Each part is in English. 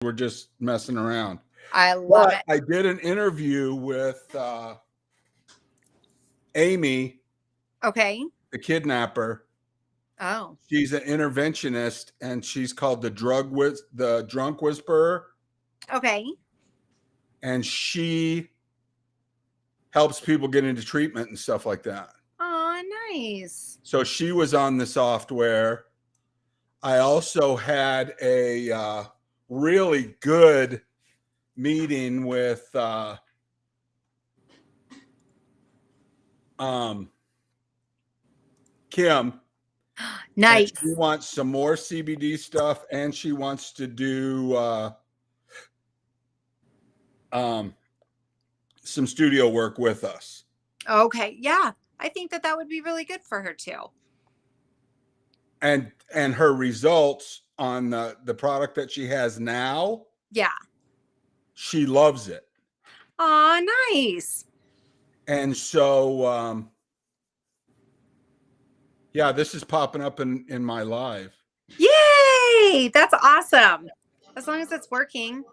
We're just messing around. I love it. I did an interview with Amy, Okay. the kidnapper. Oh. She's an interventionist, and she's called the Drunk Whisperer. Okay. And she helps people get into treatment and stuff like that. Oh, nice. So she was on the software. I also had a really good meeting with Kim. Nice. She wants some more CBD stuff, and she wants to do some studio work with us. Okay. Yeah. I think that would be really good for her too. And her results on the product that she has now. Yeah. She loves it. Oh, nice. And so yeah, this is popping up in my live. Yay! That's awesome. As long as it's working.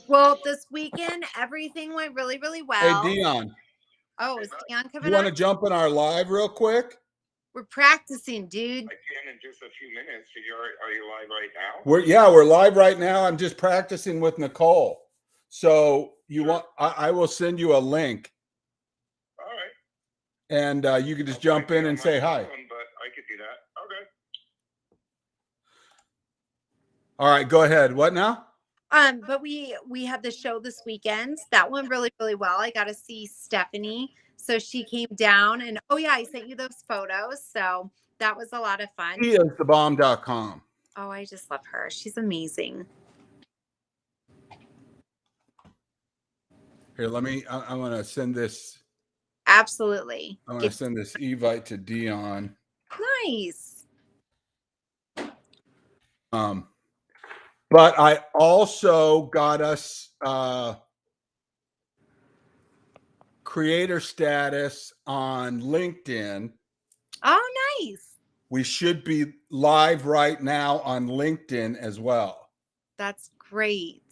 Well, this weekend, everything went really, really well. Hey, Dion. Oh, is Dion coming You want on? to jump in our live real quick? We're practicing, dude. I can in just a few minutes. Are you live right now? We're live right now. I'm just practicing with Nicole. So you want? I will send you a link. All right. And you can just jump in and say hi. But I could do that. Okay. All right, go ahead. What now? But we had the show this weekend. That went really, really well. I got to see Stephanie. So she came down and oh yeah, I sent you those photos. So that was a lot of fun. She is thebomb.com. Oh, I just love her. She's amazing. Here, I'm going to send this. Absolutely. I'm going to send this Evite to Dion. Nice. But I also got us creator status on LinkedIn. Oh, nice. We should be live right now on LinkedIn as well. That's great.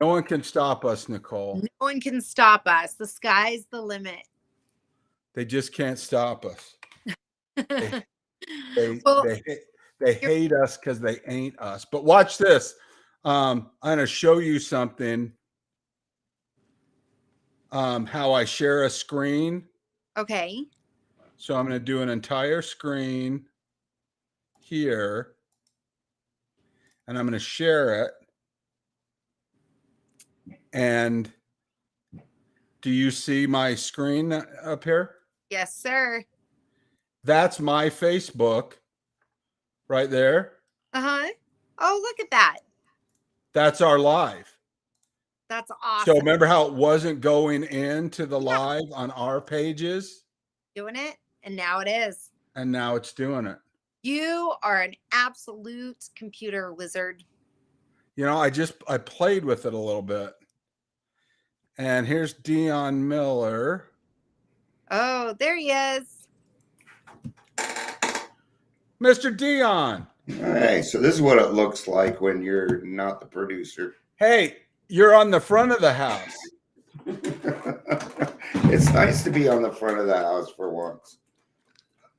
No one can stop us, Nicole. No one can stop us. The sky's the limit. They just can't stop us. They hate us because they ain't us. But watch this. I'm going to show you something. How I share a screen. Okay. So I'm going to do an entire screen here. And I'm going to share it. And do you see my screen up here? Yes, sir. That's my Facebook right there. Uh-huh. Oh, look at that. That's our live. That's awesome. So remember how it wasn't going into the live on our pages? Doing it, and now it is. And now it's doing it. You are an absolute computer wizard. You know, I played with it a little bit. And here's Dion Miller. Oh, there he is. Mr. Dion. Hey, so this is what it looks like when you're not the producer. Hey, you're on the front of the house. It's nice to be on the front of the house for once.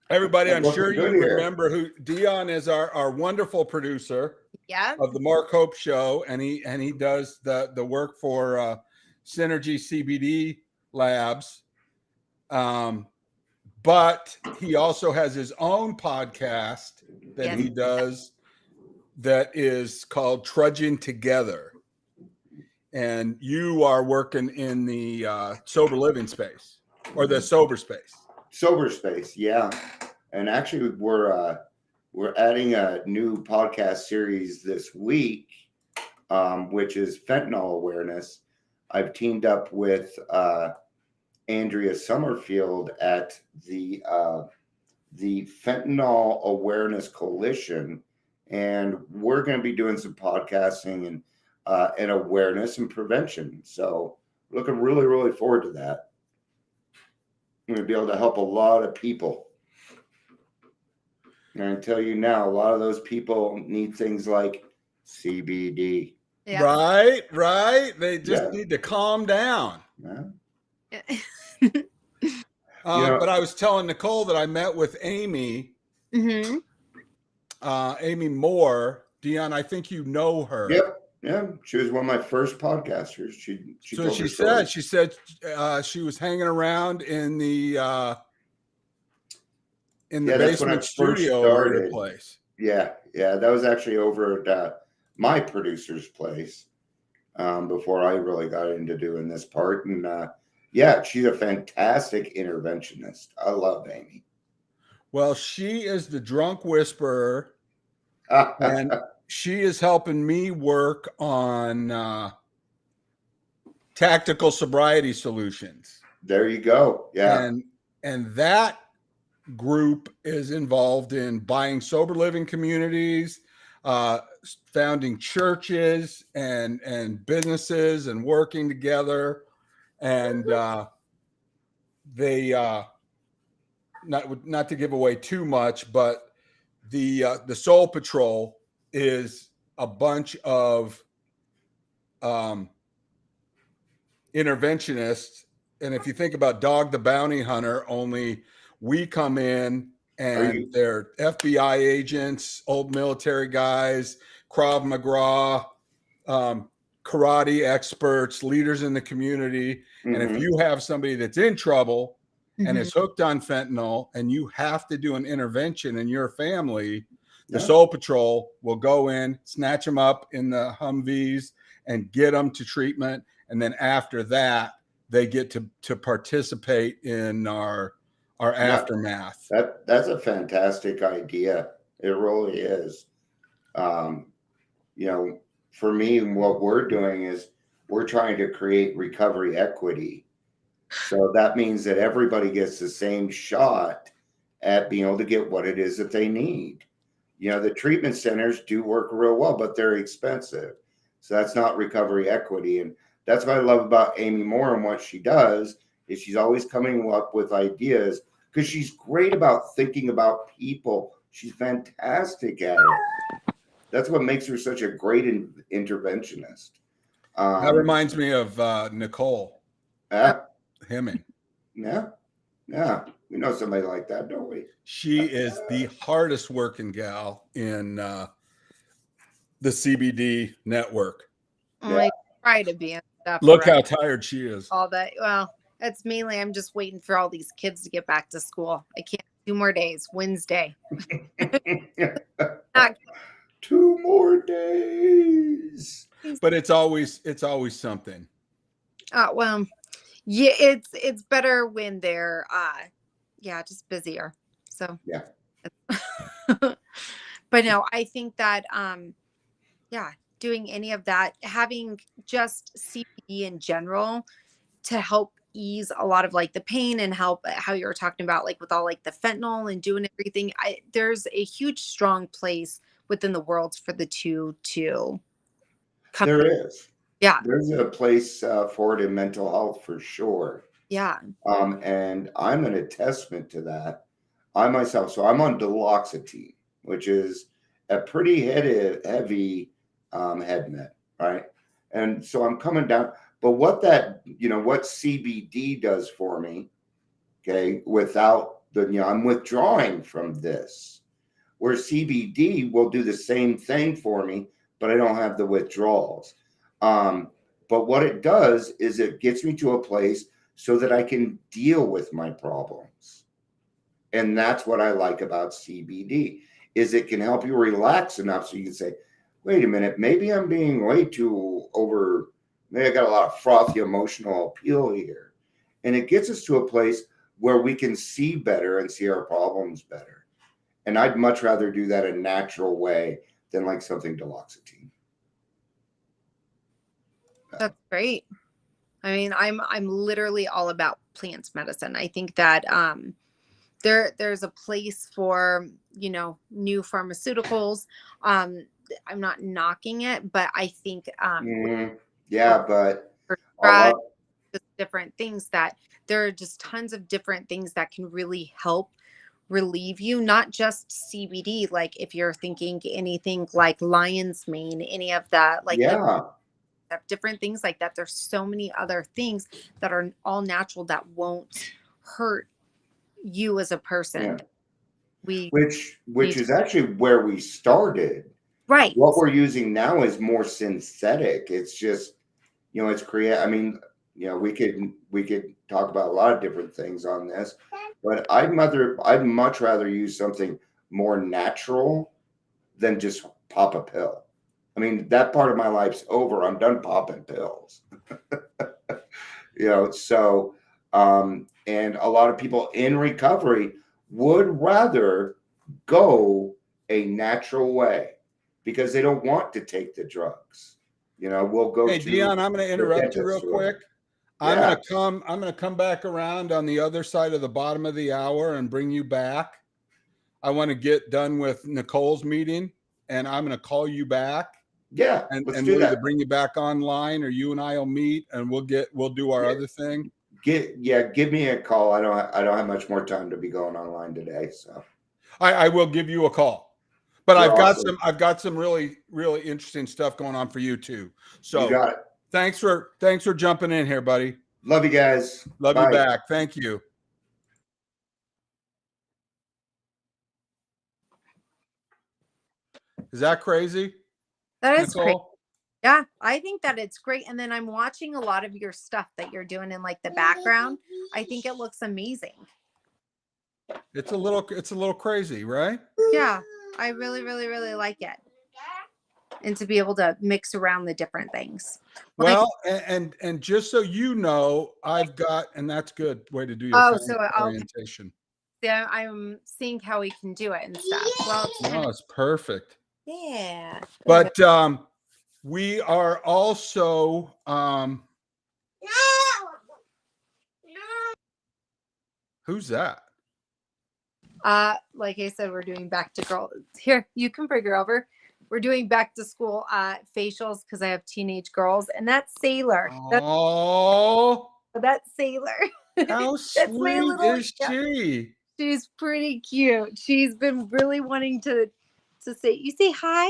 Everybody, I'm sure you remember who Dion is, our wonderful producer of the Mark Hope Show, and he does the work for Synergy CBD Labs. But he also has his own podcast that he does that is called Trudging Together. And you are working in the sober living space or the sober space. Sober space, yeah. And actually, we're adding a new podcast series this week, which is fentanyl awareness. I've teamed up with Andrea Summerfield at the Fentanyl Awareness Coalition, and we're going to be doing some podcasting and awareness and prevention. So, looking really, really forward to that. I'm going to be able to help a lot of people. And I tell you now, a lot of those people need things like CBD. Yeah. Right. They just Yeah. need to calm down. Yeah. But I was telling Nicole that I met with Amy, Mm-hmm. Amy Moore. Dion, I think you know her. Yep. Yeah. She was one of my first podcasters. She So told she her story. said she was hanging around in the That's when I basement first studio over the started. place. Yeah. That was actually over at my producer's place before I really got into doing this part. And she's a fantastic interventionist. I love Amy. Well, she is the drunk whisperer, and she is helping me work on tactical sobriety solutions. There you go. Yeah. And that group is involved in buying sober living communities, founding churches and businesses, and working together. And they not to give away too much, but the Soul Patrol is a bunch of interventionists. And if you think about Dog the Bounty Hunter, only we come in and they're FBI agents, old military guys, Krav Maga, karate experts, leaders in the community. And if you have somebody that's in trouble and is hooked on fentanyl and you have to do an intervention in your family, the Soul Patrol will go in, snatch them up in the Humvees and get them to treatment. And then after that, they get to participate in our aftermath. That's a fantastic idea. It really is. For me, what we're doing is we're trying to create recovery equity. So that means that everybody gets the same shot at being able to get what it is that they need. The treatment centers do work real well, but they're expensive. So that's not recovery equity. And that's what I love about Amy Moore and what she does is she's always coming up with ideas because she's great about thinking about people. She's fantastic at it. That's what makes her such a great interventionist. That reminds me of Nicole Hemming. Yeah. We know somebody like that, don't we? She is the hardest working gal in the CBD network. I try to be and stuff. Look how tired she is. All that. Well, it's mainly I'm just waiting for all these kids to get back to school. I can't. 2 more days. Wednesday. 2 more days. But it's always something. Well, yeah, it's better when they're just busier. So yeah. But no, I think that doing any of that, having just CBD in general to help ease a lot of like the pain and help how you were talking about like with all like the fentanyl and doing everything. There's a huge strong place within the world for the two to come. There is. Yeah. There's a place for it in mental health for sure. Yeah. And I'm an attestament to that. I myself, so I'm on duloxetine, which is a pretty heavy head med, right? And so I'm coming down. But what what CBD does for me, okay, without I'm withdrawing from this, where CBD will do the same thing for me, but I don't have the withdrawals. But what it does is it gets me to a place so that I can deal with my problems. And that's what I like about CBD, is it can help you relax enough so you can say, wait a minute, maybe I'm being way too maybe I got a lot of frothy emotional appeal here. And it gets us to a place where we can see better and see our problems better. And I'd much rather do that a natural way than like something duloxetine. That's great. I mean, I'm literally all about plant medicine. I think that there's a place for, new pharmaceuticals. I'm not knocking it, but I think but just different things that there are just tons of different things that can really help relieve you, not just CBD. Like if you're thinking anything like lion's mane, any of that, like Yeah. different things like that. There's so many other things that are all natural that won't hurt you as a person. Yeah. We Which need is actually where we started. right. What we're using now is more synthetic. It's just, it's I mean, we could talk about a lot of different things on this, but I'd much rather use something more natural than just pop a pill. I mean, that part of my life's over. I'm done popping pills. So and a lot of people in recovery would rather go a natural way because they don't want to take the drugs. We'll go Hey, to Dion, I'm going to interrupt you real dentist or quick. I'm going to come back around on the other side of the bottom of the hour and bring you back. I want to get done with Nicole's meeting, and I'm going to call you back. Yeah, and let's and do we'll either that. bring you back online, or you and I will meet, and we'll do our other thing. Give me a call. I don't have much more time to be going online today, so I will give you a call. But You're awesome. I've got some really, really interesting stuff going on for you too. So you got it. thanks for jumping in here, buddy. Love you guys. Love Bye. you back. Thank you. Is that crazy? That is Nicole? crazy. Yeah, I think that it's great. And then I'm watching a lot of your stuff that you're doing in like the background. I think it looks amazing. It's a little crazy, right? Yeah, I really, really, really like it. And to be able to mix around the different things. Well, and just so you know, I've got, and that's good way to do your orientation. Yeah, I'm seeing how we can do it and stuff. Well, it's perfect. Yeah. But we are also who's that? Like I said, we're doing back to girl. Here, you can bring her over. We're doing back to school facials because I have teenage girls, and that's Sailor. Oh, that's Sailor. How sweet is she? She's pretty cute. She's been really wanting to say. You say hi.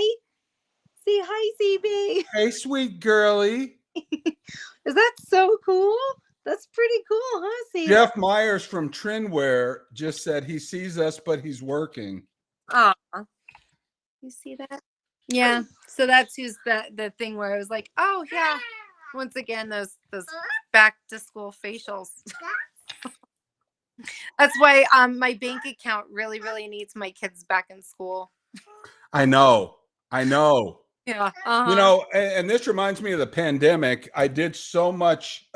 Say hi, CB. Hey, sweet girly. Is that so cool? That's pretty cool, huh, Sailor? Jeff Myers from Trinware just said he sees us, but he's working. Aw. You see that? Yeah. So that's who's the thing where I was like, oh yeah. Once again, those back to school facials. That's why my bank account really, really needs my kids back in school. I know. Yeah. And this reminds me of the pandemic. I did so much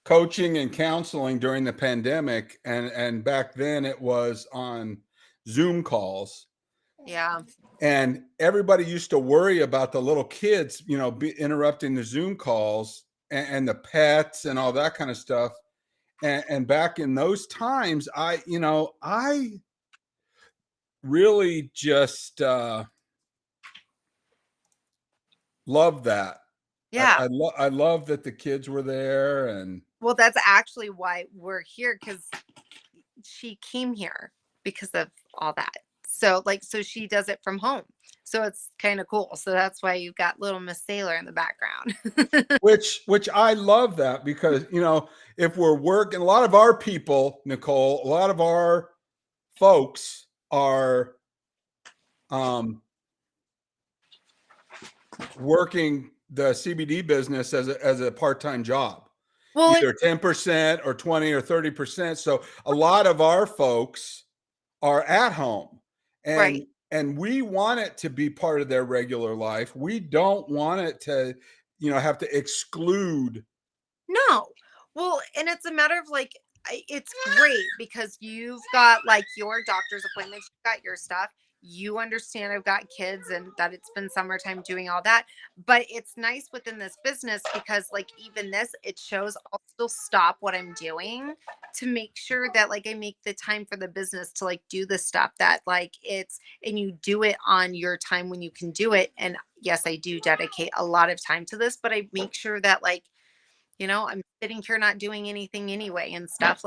coaching and counseling during the pandemic, and back then it was on Zoom calls. Yeah. And everybody used to worry about the little kids, interrupting the Zoom calls and the pets and all that kind of stuff. And back in those times, I really just love that. Yeah. I love that the kids were there. And well, that's actually why we're here, because she came here because of all that. So she does it from home. So it's kind of cool. So that's why you've got little Miss Sailor in the background. which I love that, because, if we're working, a lot of our people, Nicole, a lot of our folks are working the CBD business as a part-time job. Well, either 10% or 20 or 30%. So a lot of our folks are at home, and we want it to be part of their regular life. We don't want it to, have to exclude. No. Well, and it's a matter of it's great because you've got your doctor's appointments, you've got your stuff. You understand I've got kids and that it's been summertime doing all that. But it's nice within this business because even this, it shows I'll still stop what I'm doing to make sure that I make the time for the business to do the stuff that it's, and you do it on your time when you can do it. And yes, I do dedicate a lot of time to this, but I make sure that I'm sitting here not doing anything anyway and stuff.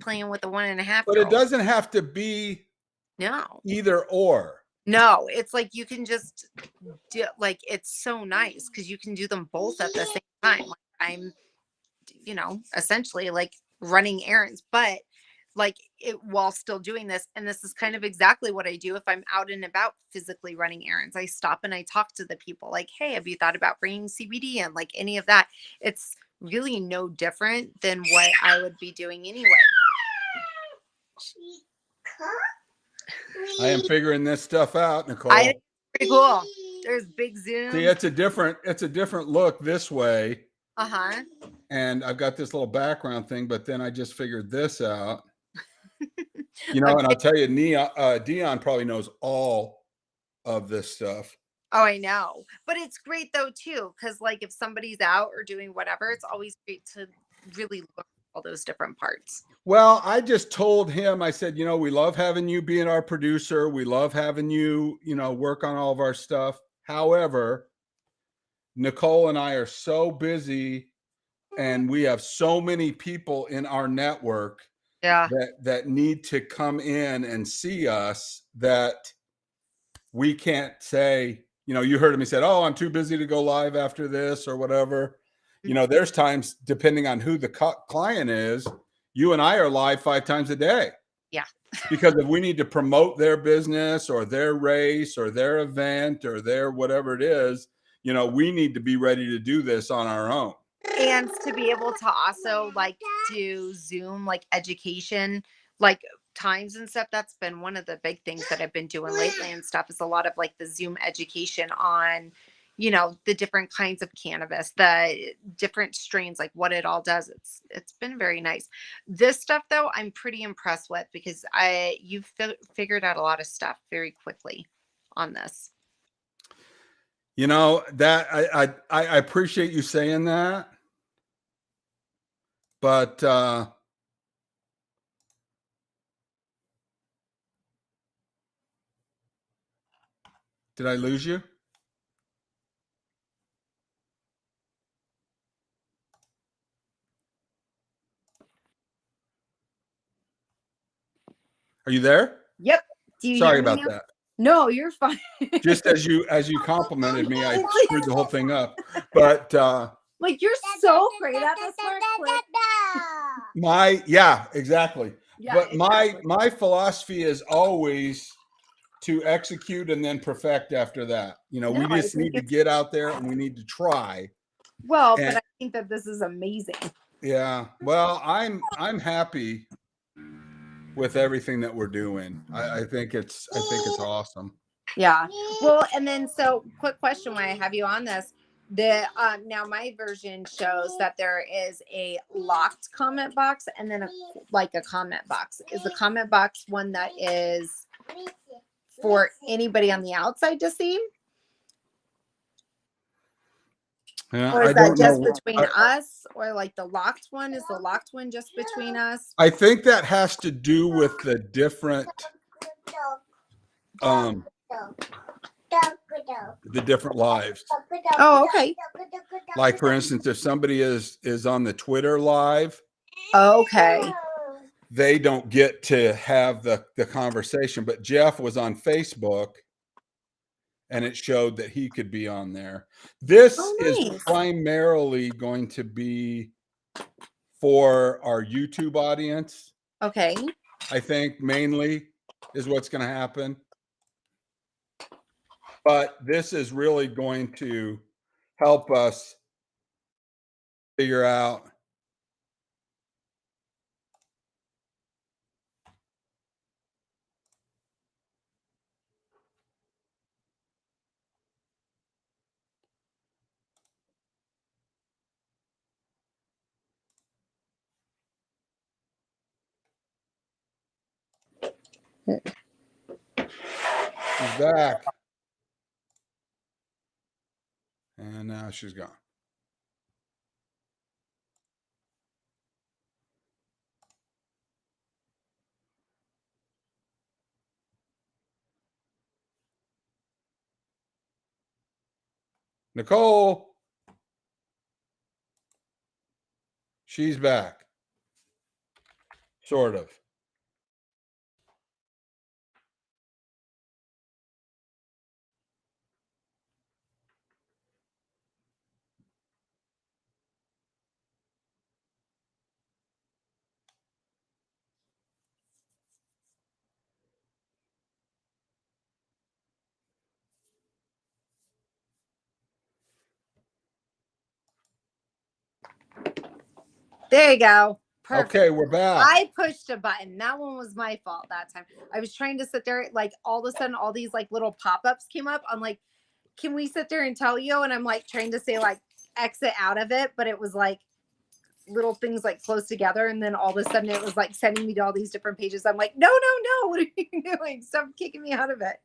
playing with the 1.5 But year it old. doesn't have to be No. either or. No, it's like you can just do, like, it's so nice because you can do them both at the same time. Like I'm, essentially like running errands, but like it while still doing this. And this is kind of exactly what I do if I'm out and about physically running errands. I stop and I talk to the people like, hey, have you thought about bringing CBD in? Like any of that. It's really no different than what I would be doing anyway. I am figuring this stuff out, Nicole. I think it's pretty cool. There's big zoom. See, it's a different look this way. Uh-huh. And I've got this little background thing, but then I just figured this out. And I'll tell you, Dion probably knows all of this stuff. Oh, I know. But it's great though too, because like if somebody's out or doing whatever, it's always great to really look at all those different parts. Well, I just told him, I said, we love having you being our producer. We love having you, work on all of our stuff. However, Nicole and I are so busy and we have so many people in our network Yeah. that need to come in and see us that we can't say, you heard him, he said, oh, I'm too busy to go live after this or whatever. There's times, depending on who the client is, you and I are live 5 times a day. Yeah. Because if we need to promote their business or their race or their event or their whatever it is, we need to be ready to do this on our own. And to be able to also like do Zoom, like education, like times and stuff. That's been one of the big things that I've been doing lately and stuff is a lot of like the Zoom education on, the different kinds of cannabis, the different strains, like what it all does. It's been very nice. This stuff though, I'm pretty impressed with because you've figured out a lot of stuff very quickly on this. That I appreciate you saying that, but did I lose you? Are you there? Yep. Do you Sorry hear me about now? that. No, you're fine. Just as you complimented me, I screwed the whole thing up. But like you're so great at this work. Exactly. Yeah, but exactly. my philosophy is always to execute and then perfect after that. We just need to get out there and we need to try. Well, but I think that this is amazing. Yeah. Well, I'm happy with everything that we're doing. I think it's awesome. Yeah. Well, and then so quick question while I have you on this. The now my version shows that there is a locked comment box and then a comment box. Is the comment box one that is for anybody on the outside to see? Yeah, or is that just between us, or like the locked one? Is the locked one just between us? I think that has to do with the different lives. Oh, okay. Like for instance, if somebody is on the Twitter live, okay, they don't get to have the conversation. But Jeff was on Facebook and it showed that he could be on there. This is primarily going to be for our YouTube audience. Okay. I think mainly is what's going to happen. But this is really going to help us figure out she's back. And now she's gone. Nicole. She's back. Sort of. There you go. Perfect. Okay, we're back. I pushed a button. That one was my fault that time. I was trying to sit there, like all of a sudden, all these like little pop-ups came up. I'm like, can we sit there and tell you? And I'm like trying to say like exit out of it, but it was like little things like close together. And then all of a sudden it was like sending me to all these different pages. I'm like, no, what are you doing? Stop kicking me out of it.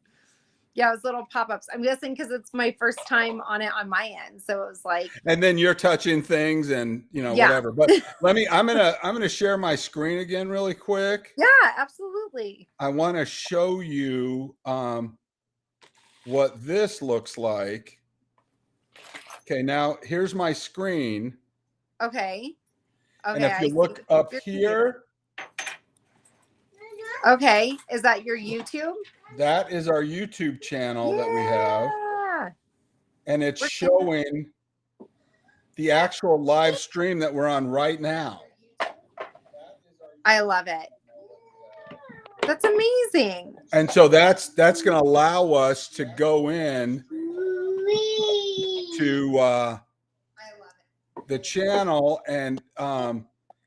Yeah, it was little pop-ups. I'm guessing because it's my first time on it on my end. So it was like, and then you're touching things and whatever. But I'm gonna share my screen again really quick. yeah, absolutely. I want to show you what this looks like. Okay, now here's my screen. Okay. And if you look up here, okay, is that your YouTube? that is our YouTube channel that we have. And it's showing the actual live stream that we're on right now. I love it. That's amazing. And so that's going to allow us to go in to the channel, and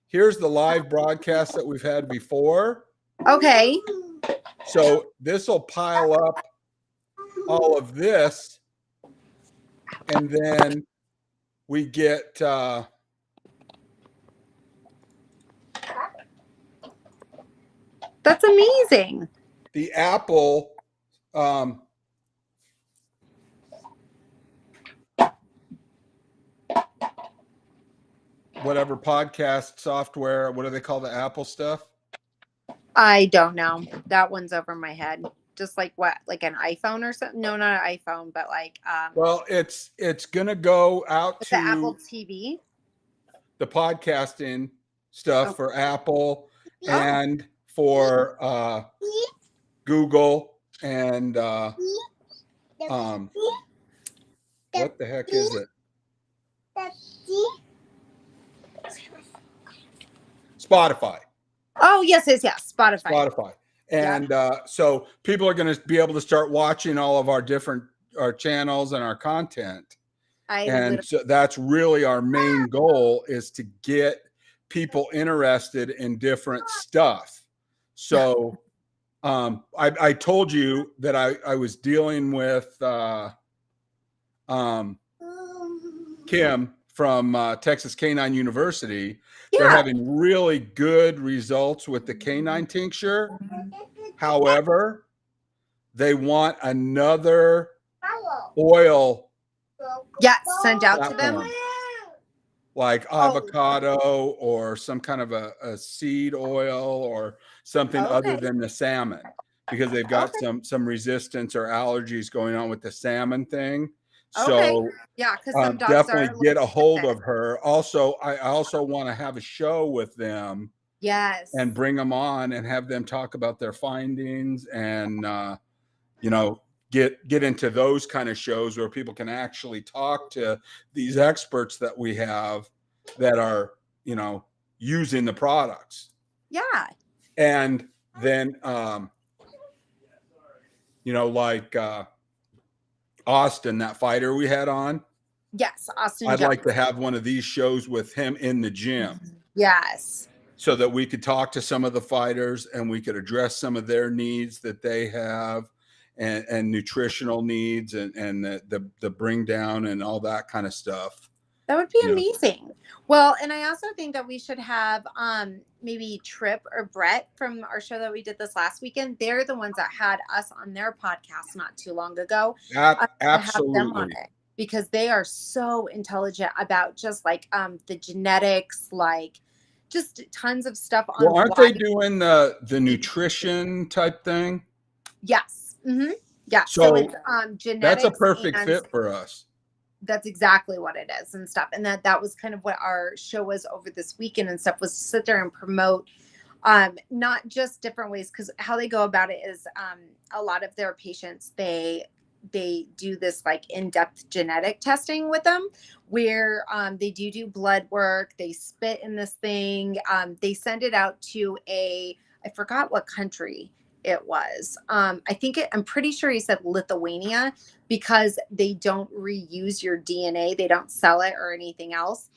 here's the live broadcast that we've had before. Okay. So this will pile up all of this, and then we get that's amazing. The Apple whatever podcast software, what do they call the Apple stuff? I don't know. That one's over my head. Just like what, like an iPhone or something? No, not an iPhone, but like well, it's gonna go out to the Apple TV, the podcasting stuff for Apple and for Google and what the heck is it? Spotify. Oh, yes. Spotify. And so people are going to be able to start watching all of our different our channels and our content. So that's really our main goal, is to get people interested in different stuff. So I told you that I was dealing with Kim from Texas Canine University. They're having really good results with the canine tincture. However, they want another oil sent out to them, like avocado or some kind of a seed oil or something other than the salmon, because they've got some resistance or allergies going on with the salmon thing. So because some dogs definitely get a hold of her. Also, I also want to have a show with them. Yes. And bring them on and have them talk about their findings and get into those kind of shows where people can actually talk to these experts that we have that are, using the products. Yeah. And then like Austin, that fighter we had on. Yes, Austin. I'd like to have one of these shows with him in the gym. Yes. So that we could talk to some of the fighters and we could address some of their needs that they have and nutritional needs and the bring down and all that kind of stuff. That would be amazing. Well, and I also think that we should have maybe Trip or Brett from our show that we did this last weekend. They're the ones that had us on their podcast not too long ago. Absolutely. Have them on it, because they are so intelligent about just like the genetics, like just tons of stuff on. Well, aren't they doing the nutrition type thing? Yes. Mm-hmm. Yeah. So it's genetics. That's a perfect fit for us. That's exactly what it is and stuff. And that was kind of what our show was over this weekend and stuff, was to sit there and promote Not just different ways, because how they go about it is a lot of their patients, they do this like in-depth genetic testing with them, where they do blood work, they spit in this thing, they send it out to I forgot what country it was. I'm pretty sure he said Lithuania, because they don't reuse your DNA, they don't sell it or anything else.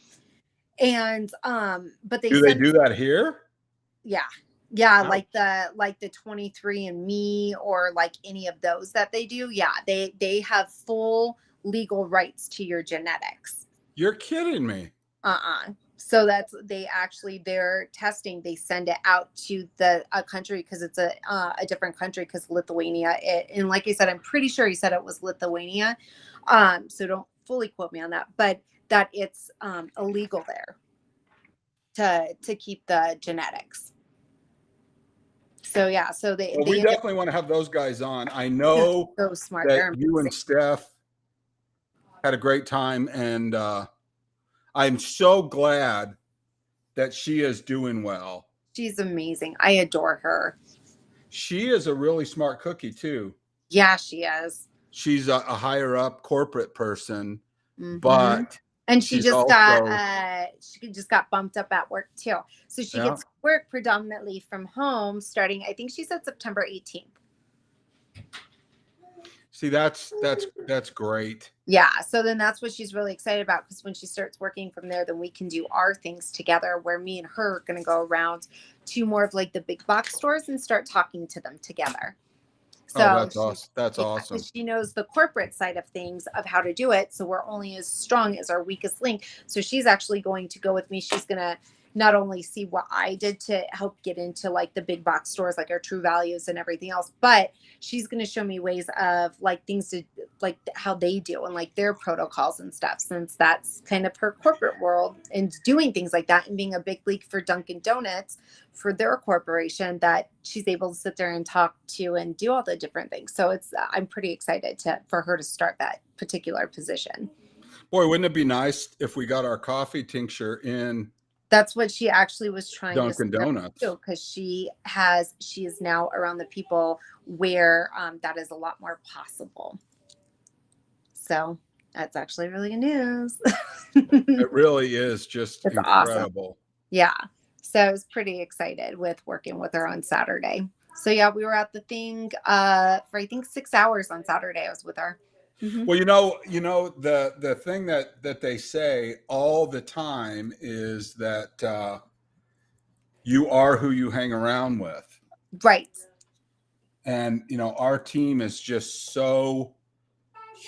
And but they Do they do that here? yeah. Ouch. Like the 23andMe, or like any of those that they do. Yeah, they have full legal rights to your genetics. You're kidding me. So their testing, they send it out to a country, because it's a different country, because Lithuania, and like I said, I'm pretty sure he said it was Lithuania. So don't fully quote me on that, but that it's illegal there to keep the genetics. So yeah, so we definitely want to have those guys on. I know so smart. that you and Steph had a great time, and I'm so glad that she is doing well. She's amazing. I adore her. She is a really smart cookie too. Yeah, she is. She's a higher up corporate person, Mm-hmm. but and she just also got bumped up at work too. So she gets work predominantly from home starting, I think she said September 18th. See, that's great. Yeah. So then that's what she's really excited about, because when she starts working from there, then we can do our things together, where me and her are going to go around to more of like the big box stores and start talking to them together. So that's awesome. That's awesome. She knows the corporate side of things, of how to do it. So we're only as strong as our weakest link. So she's actually going to go with me. She's going to not only see what I did to help get into like the big box stores, like our True Values and everything else, but she's going to show me ways of like things to like how they do and like their protocols and stuff, since that's kind of her corporate world and doing things like that, and being a big league for Dunkin' Donuts for their corporation, that she's able to sit there and talk to and do all the different things. So I'm pretty excited for her to start that particular position. Boy, wouldn't it be nice if we got our coffee tincture in? That's what she actually was trying Dunkin' Donuts, because she is now around the people where that is a lot more possible. So that's actually really good news. It really is just it's incredible. Awesome. Yeah. So I was pretty excited with working with her on Saturday. So yeah, we were at the thing for I think 6 hours on Saturday. I was with her. Mm-hmm. Well, the thing that they say all the time is that you are who you hang around with. Right. And, our team is just so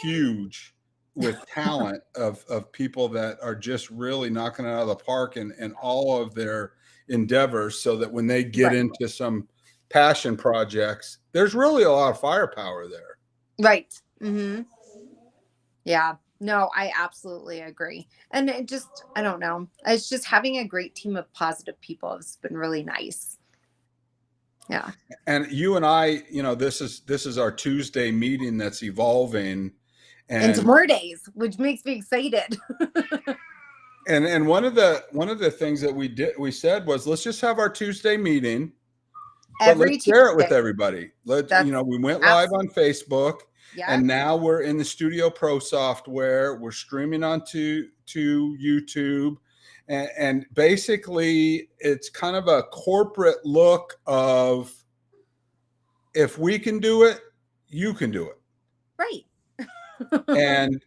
huge with talent of people that are just really knocking it out of the park in all of their endeavors, so that when they get into some passion projects, there's really a lot of firepower there. Right. Mm-hmm. Yeah, no, I absolutely agree. And I don't know. It's just having a great team of positive people has been really nice. Yeah. And you and I, this is our Tuesday meeting that's evolving. And more days, which makes me excited. and one of the things that we said was, let's just have our Tuesday meeting. But let's share it with everybody. We went live on Facebook. Yeah. And now we're in the Studio Pro software. We're streaming onto YouTube. And basically, it's kind of a corporate look of, if we can do it, you can do it. Right. And,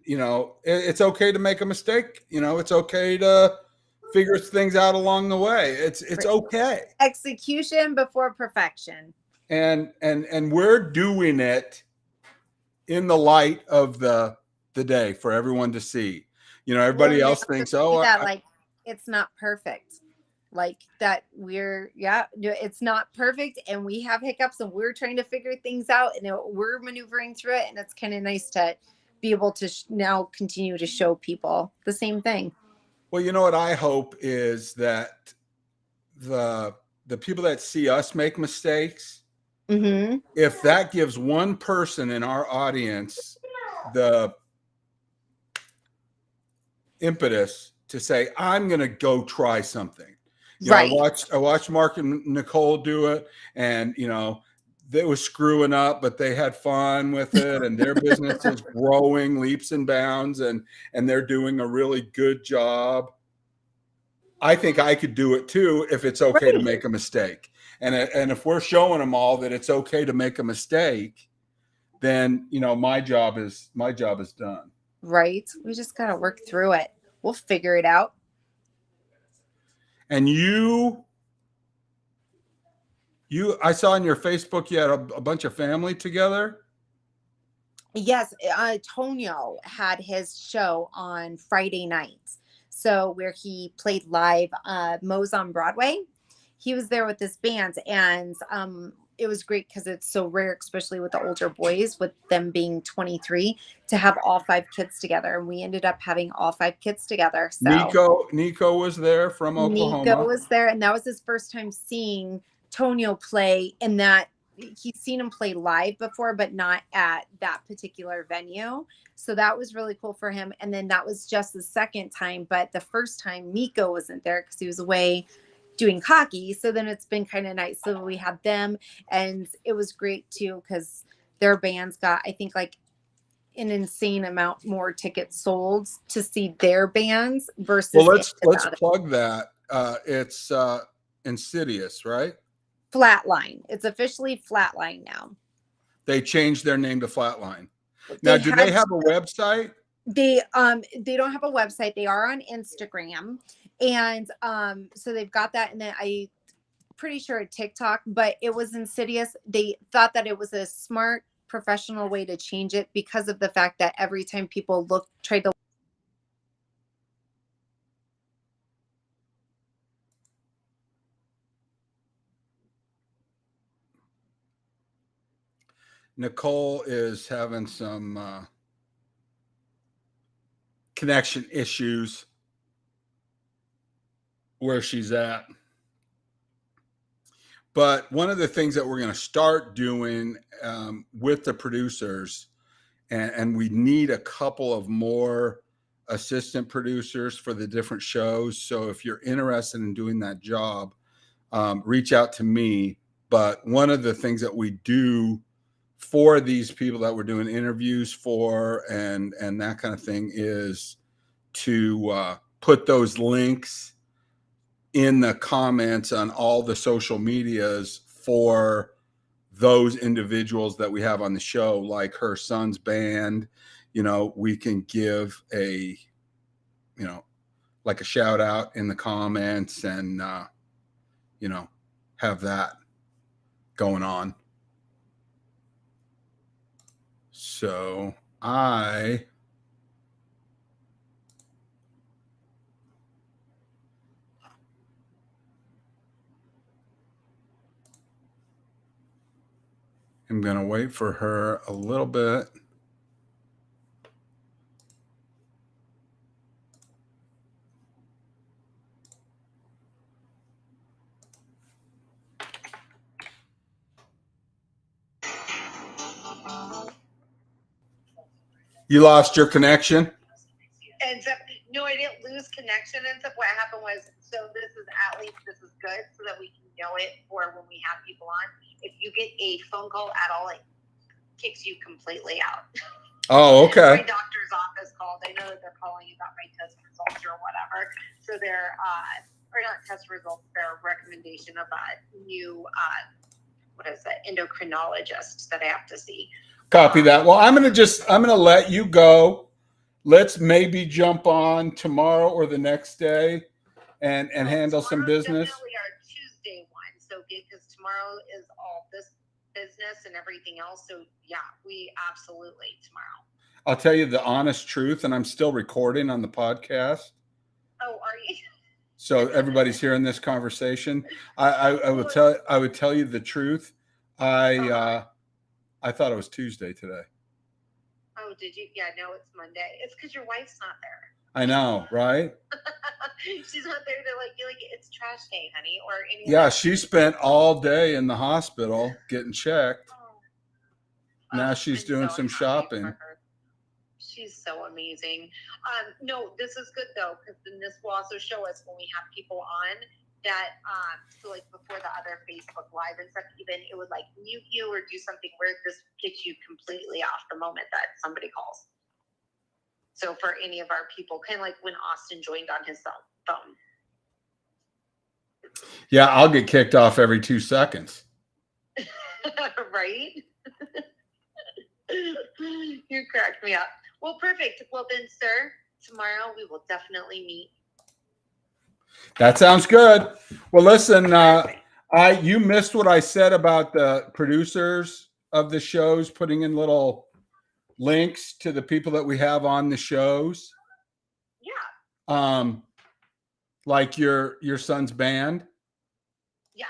it's okay to make a mistake. It's okay to figure things out along the way. It's okay. Execution before perfection. And we're doing it in the light of the day for everyone to see. Everybody else thinks, it's not perfect. Like that it's not perfect, and we have hiccups, and we're trying to figure things out, and we're maneuvering through it. And it's kind of nice to be able to now continue to show people the same thing. Well, what I hope is that the people that see us make mistakes, mm-hmm. if that gives one person in our audience the impetus to say, I'm going to go try something. You know, Right. I watched Mark and Nicole do it, and you know, they were screwing up, but they had fun with it, and their business is growing leaps and bounds, and they're doing a really good job. I think I could do it too if it's okay to Right. make a mistake, and if we're showing them all that it's okay to make a mistake, then you know my job is done. Right. We just got to work through it. We'll figure it out. And I saw on your Facebook you had a bunch of family together. Yes, Tonio had his show on Friday nights. So where he played live Moe's on Broadway. He was there with his bands, and it was great because it's so rare, especially with the older boys, with them being 23, to have all 5 kids together. And we ended up having all 5 kids together. So Nico was there from Oklahoma. Nico was there, and that was his first time seeing Tonio play, and that he's seen him play live before, but not at that particular venue. So that was really cool for him. And then that was just the second time, but the first time Nico wasn't there because he was away doing hockey. So then it's been kind of nice. So we had them, and it was great too because their bands got, I think, like an insane amount more tickets sold to see their bands versus. Well, let's plug that. It's Insidious, right? Flatline. It's officially Flatline now. They changed their name to Flatline. Now, do they have a website? They don't have a website. They are on Instagram, and so they've got that. And then I pretty sure at TikTok, but it was Insidious. They thought that it was a smart, professional way to change it because of the fact that every time people tried to. Nicole is having some connection issues where she's at. But one of the things that we're going to start doing with the producers, and we need a couple of more assistant producers for the different shows. So if you're interested in doing that job, reach out to me. But one of the things that we do for these people that we're doing interviews for and that kind of thing is to put those links in the comments on all the social medias for those individuals that we have on the show, like her son's band. You know, we can give a, you know, like a shout out in the comments and, you know, have that going on. So I am going to wait for her a little bit. You lost your connection? Ends up, no, I didn't lose connection. Ends up, what happened was, so this is good so that we can know it for when we have people on. If you get a phone call at all, it kicks you completely out. Oh, okay. My doctor's office called. I know that they're calling about my test results or whatever. So they're, or not test results, their recommendation of a new, endocrinologist that I have to see. Copy that. Well, I'm going to let you go. Let's maybe jump on tomorrow or the next day and handle some business. Definitely our Tuesday one. So because tomorrow is all this business and everything else. So yeah, we absolutely tomorrow. I'll tell you the honest truth, and I'm still recording on the podcast. Oh, are you? So everybody's hearing this conversation. I would tell you the truth. I thought it was Tuesday today. Oh, did you? Yeah, no, it's Monday. It's because your wife's not there. I know, right? She's not there to like it's trash day, honey, or anything. Yeah, she spent all day in the hospital getting checked. Now she's doing some shopping. She's so amazing. No, this is good though, because then this will also show us when we have people on that so like before the other Facebook Live and stuff, even it would like mute you or do something where this gets you completely off the moment that somebody calls. So for any of our people, kind of like when Austin joined on his cell phone. Yeah, I'll get kicked off every 2 seconds. Right? You cracked me up. Well, perfect. Well then, sir, tomorrow we will definitely meet. That sounds good. Well, listen, you missed what I said about the producers of the shows putting in little links to the people that we have on the shows. Yeah. Like your son's band. Yes.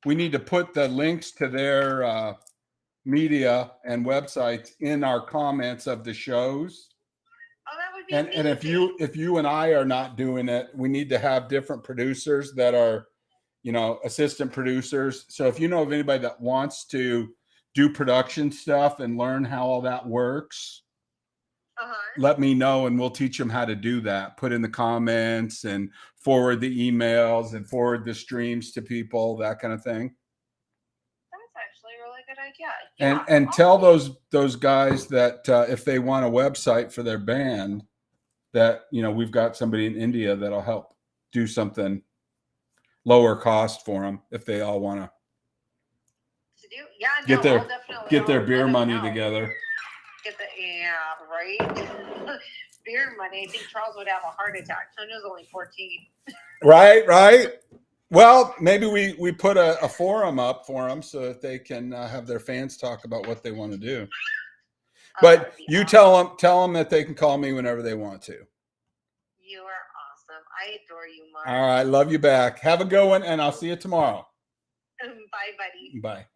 We need to put the links to their media and websites in our comments of the shows. Oh, that would be And if you and I are not doing it, we need to have different producers that are, assistant producers. So if you know of anybody that wants to do production stuff and learn how all that works, let me know and we'll teach them how to do that. Put in the comments and forward the emails and forward the streams to people, that kind of thing. That's actually a really good idea. And tell those guys that if they want a website for their band, that we've got somebody in India that'll help do something lower cost for them if they all want to get their beer money together. Right. Beer money. I think Charles would have a heart attack. Tonio's only 14. Right. Well, maybe we put a forum up for them so that they can have their fans talk about what they want to do. But you awesome. tell them that they can call me whenever they want to. You are awesome. I adore you, Mark. All right. Love you back. Have a good one, and I'll see you tomorrow. Bye, buddy. Bye.